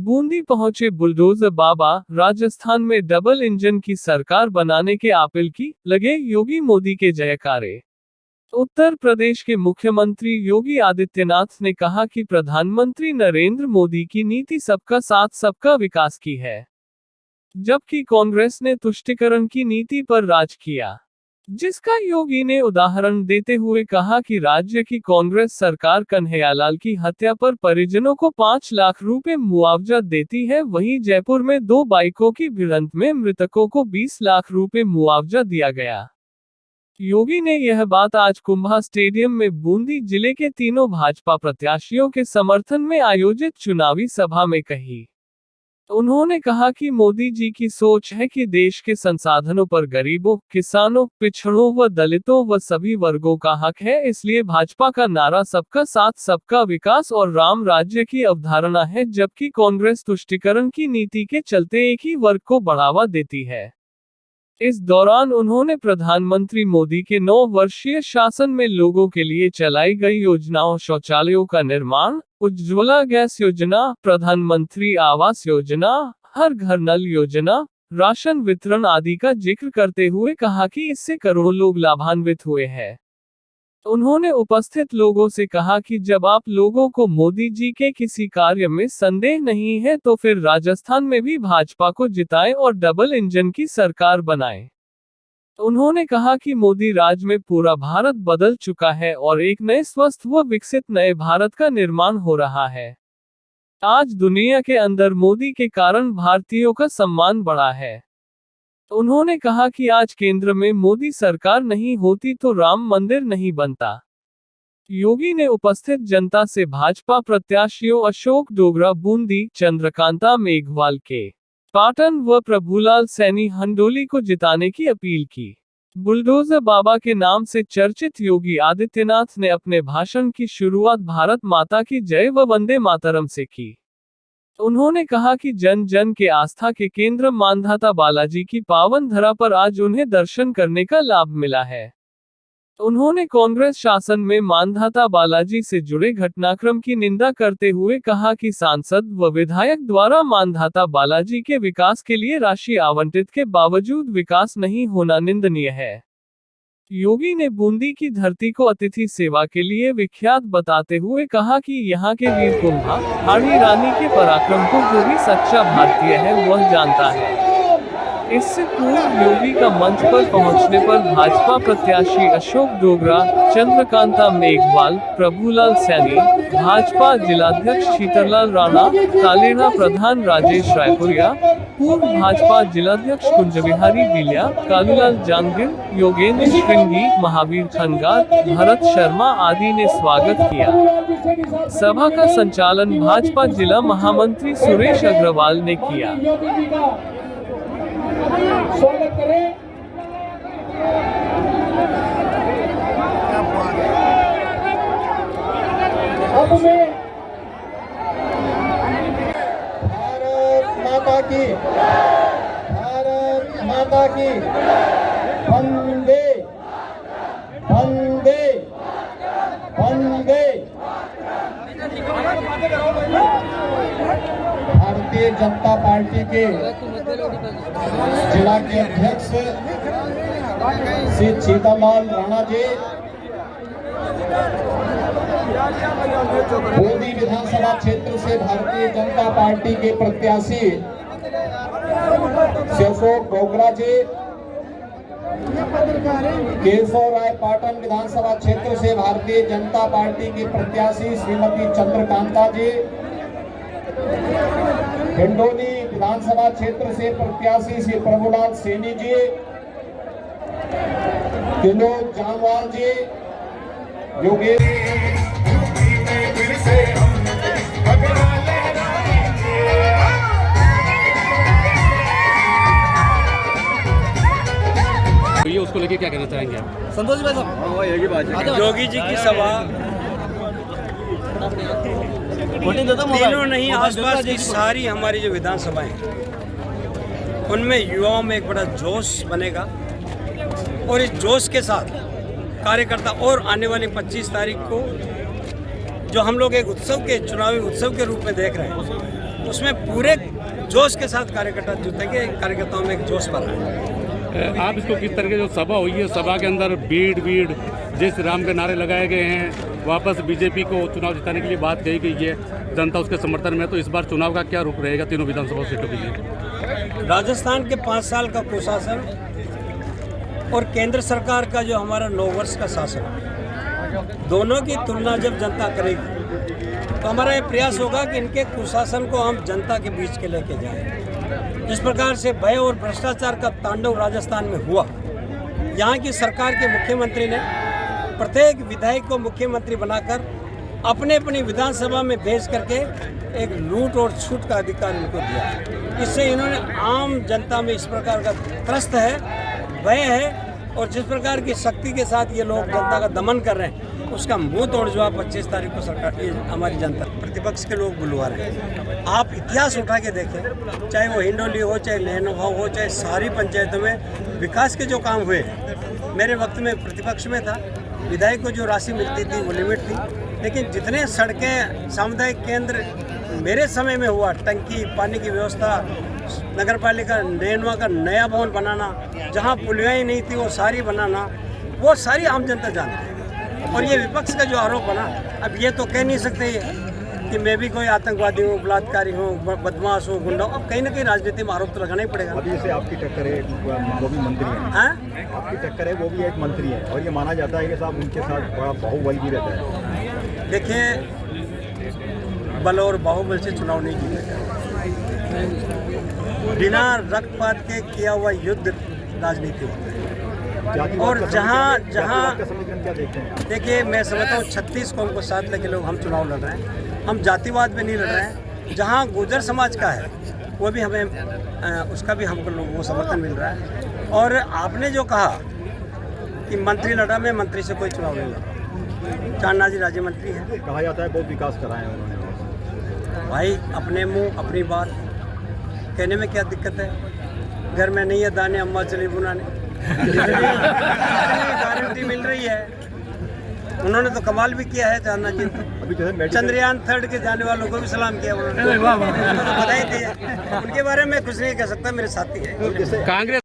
बूंदी पहुंचे बुलडोजर बाबा, राजस्थान में double engine की सरकार बनाने के अपील की, लगे योगी मोदी के जयकारे। उत्तर प्रदेश के मुख्यमंत्री योगी आदित्यनाथ ने कहा कि प्रधानमंत्री नरेंद्र मोदी की नीति सबका साथ सबका विकास की है, जबकि कांग्रेस ने तुष्टीकरण की नीति पर राज किया, जिसका योगी ने उदाहरण देते हुए कहा कि राज्य की कांग्रेस सरकार कन्हैयालाल की हत्या पर परिजनों को 5 लाख रुपए मुआवजा देती है, वहीं जयपुर में 2 बाइकों की भिड़ंत में मृतकों को 20 लाख रुपए मुआवजा दिया गया। योगी ने यह बात आज कुंभा स्टेडियम में बूंदी जिले के तीनों भाजपा प्रत्याशियों के समर्थन में आयोजित चुनावी सभा में कही। उन्होंने कहा कि मोदी जी की सोच है कि देश के संसाधनों पर गरीबों, किसानों, पिछड़ों व दलितों व सभी वर्गों का हक है, इसलिए भाजपा का नारा सबका साथ सबका विकास और राम राज्य की अवधारणा है, जबकि कांग्रेस तुष्टीकरण की नीति के चलते एक ही वर्ग को बढ़ावा देती है। इस दौरान उन्होंने प्रधानमंत्री मोदी के 9 वर्षीय शासन में लोगों के लिए चलाई गई योजनाओं, शौचालयों का निर्माण, उज्ज्वला गैस योजना, प्रधानमंत्री आवास योजना, हर घर नल योजना, राशन वितरण आदि का जिक्र करते हुए कहा कि इससे करोड़ों लोग लाभान्वित हुए हैं। उन्होंने उपस्थित लोगों से कहा कि जब आप लोगों को मोदी जी के किसी कार्य में संदेह नहीं है तो फिर राजस्थान में भी भाजपा को जिताएं और डबल इंजन की सरकार बनाएं। उन्होंने कहा कि मोदी राज में पूरा भारत बदल चुका है और एक नए स्वस्थ व विकसित नए भारत का निर्माण हो रहा है। आज दुनिया के अंदर मोदी के कारण भारतीयों का सम्मान बढ़ा है। उन्होंने कहा कि आज केंद्र में मोदी सरकार नहीं होती तो राम मंदिर नहीं बनता। योगी ने उपस्थित जनता से भाजपा प्रत्याशियों अशोक डोगरा बूंदी, चंद्रकांता मेघवाल के पाटन व प्रभुलाल सैनी हंडोली को जिताने की अपील की। बुलडोजर बाबा के नाम से चर्चित योगी आदित्यनाथ ने अपने भाषण की शुरुआत भारत माता की जय व वंदे मातरम से की। उन्होंने कहा कि जन जन के आस्था के केंद्र मानधाता बालाजी की पावन धरा पर आज उन्हें दर्शन करने का लाभ मिला है। उन्होंने कांग्रेस शासन में मानधाता बालाजी से जुड़े घटनाक्रम की निंदा करते हुए कहा कि सांसद व विधायक द्वारा मानधाता बालाजी के विकास के लिए राशि आवंटित के बावजूद विकास नहीं होना निंदनीय है। योगी ने बूंदी की धरती को अतिथि सेवा के लिए विख्यात बताते हुए कहा कि यहाँ के वीर कुंभा, हाड़ी रानी के पराक्रम को जो भी सच्चा भारतीय है वह जानता है। इससे पूर्व योगी का मंच पर पहुंचने पर भाजपा प्रत्याशी अशोक डोगरा, चंद्रकांता मेघवाल, प्रभुलाल सैनी, भाजपा जिलाध्यक्ष शीतरलाल राणा, तालेड़ा प्रधान राजेश रायपुरिया, पूर्व भाजपा जिलाध्यक्ष कुंजबिहारी बिलिया, कालूलाल जांगिर, योगेंद्र श्रृंगी, महावीर खनगार, भरत शर्मा आदि ने स्वागत किया। सभा का संचालन भाजपा जिला महामंत्री सुरेश अग्रवाल ने किया। स्वागत करें। अब मैं भारत माता की वंदे वंदे वंदे। भारतीय जनता पार्टी के जिला के अध्यक्ष श्री शीतरलाल राणा जी, बूंदी विधानसभा क्षेत्र से भारतीय जनता पार्टी के प्रत्याशी अशोक डोगरा जी, केशव राय पाटन विधानसभा क्षेत्र से भारतीय जनता पार्टी की प्रत्याशी श्रीमती चंद्रकांता जी, हिंडोली विधानसभा क्षेत्र से प्रत्याशी श्री प्रभुलाल सैनी जी, विनोद जामवाल जी, योगेश उसको लेके क्या कहना चाहेंगे आप? संतोष भाई साहब, योगी जी की सभा तीनों नहीं, आसपास की सारी हमारी जो विधानसभाएं उनमें युवाओं में एक बड़ा जोश बनेगा और इस जोश के साथ कार्यकर्ता और आने वाली 25 तारीख को जो हम लोग एक उत्सव के चुनावी उत्सव के रूप में देख रहे हैं उसमें पूरे जोश के साथ कार्यकर्ता जुटेंगे। कार्यकर्ताओं में एक जोश भरा है। आप इसको किस तरह की जो सभा हुई है, सभा के अंदर भीड़ जय श्री राम के नारे लगाए गए हैं, वापस बीजेपी को चुनाव जिताने के लिए बात कही गई है, जनता उसके समर्थन में, तो इस बार चुनाव का क्या रुख रहेगा तीनों विधानसभा सीटों के लिए? राजस्थान के 5 साल का कुशासन और केंद्र सरकार का जो हमारा 9 वर्ष का शासन, दोनों की तुलना जब जनता करेगी तो हमारा ये प्रयास होगा कि इनके कुशासन को हम जनता के बीच के लेके जाएं। जिस प्रकार से भय और भ्रष्टाचार का तांडव राजस्थान में हुआ, यहाँ की सरकार के मुख्यमंत्री ने प्रत्येक विधायक को मुख्यमंत्री बनाकर अपनी विधानसभा में भेज करके एक लूट और छूट का अधिकार इनको दिया। इससे इन्होंने आम जनता में इस प्रकार का त्रस्त है, भय है, और जिस प्रकार की शक्ति के साथ ये लोग जनता का दमन कर रहे हैं, उसका मुंह तोड़ जवाब 25 तारीख को सरकार ये हमारी जनता, प्रतिपक्ष के लोग बुलवा रहे हैं। आप इतिहास उठा के देखें, चाहे वो हिंडोली हो, चाहे नैनोभाव हो, चाहे सारी पंचायतों में विकास के जो काम हुए, मेरे वक्त में प्रतिपक्ष में था, विधायक को जो राशि मिलती थी वो लिमिट थी, लेकिन जितने सड़कें, सामुदायिक केंद्र मेरे समय में हुआ, टंकी, पानी की व्यवस्था, नगर पालिका नैनवा का नया भवन बनाना, जहाँ पुलिया ही नहीं थी वो सारी बनाना, वो सारी आम जनता जानती है। और ये विपक्ष का जो आरोप बना, अब ये तो कह नहीं सकते कि मैं भी कोई आतंकवादी हूँ, बलात्कारी हूँ, बदमाश हूँ, गुंडा हूँ। अब कहीं ना कहीं राजनीति में आरोप तो लगाना ही पड़ेगा। अभी जैसे आपकी टक्कर है, वो भी मंत्री हैं। हाँ? आपकी टक्कर है, वो भी एक मंत्री है, और ये माना जाता है कि साहब उनके साथ बड़ा बाहुबल भी रहता है। देखिए, बल और बाहुबल से चुनाव नहीं जीतेगा। बिना रक्तपात के किया हुआ युद्ध राजनीति होता है। और जहाँ देखिए, मैं समझता हूँ 36 कौम को साथ लेके लोग हम चुनाव लड़ रहे हैं। हम जातिवाद में नहीं लड़ रहे हैं। जहाँ गुर्जर समाज का है, वो भी हमें उसका भी हमको लोगों को समर्थन मिल रहा है। और आपने जो कहा कि मंत्री लड़ा, मैं मंत्री से कोई चुनाव नहीं लड़ा। चांदना जी राज्य मंत्री है, कहा जाता है बहुत विकास कराए उन्होंने। भाई, अपने मुंह अपनी बात कहने में क्या दिक्कत है? घर में नहीं है दाने, अम्मा चली बुनाने। गारंटी मिल रही है। उन्होंने तो कमाल भी किया है चांदना जी। चंद्रयान 3 के जाने वालों को भी सलाम किया उन्होंने, बधाई दी है। उनके बारे में कुछ नहीं कह सकता, मेरे साथी है। कांग्रेस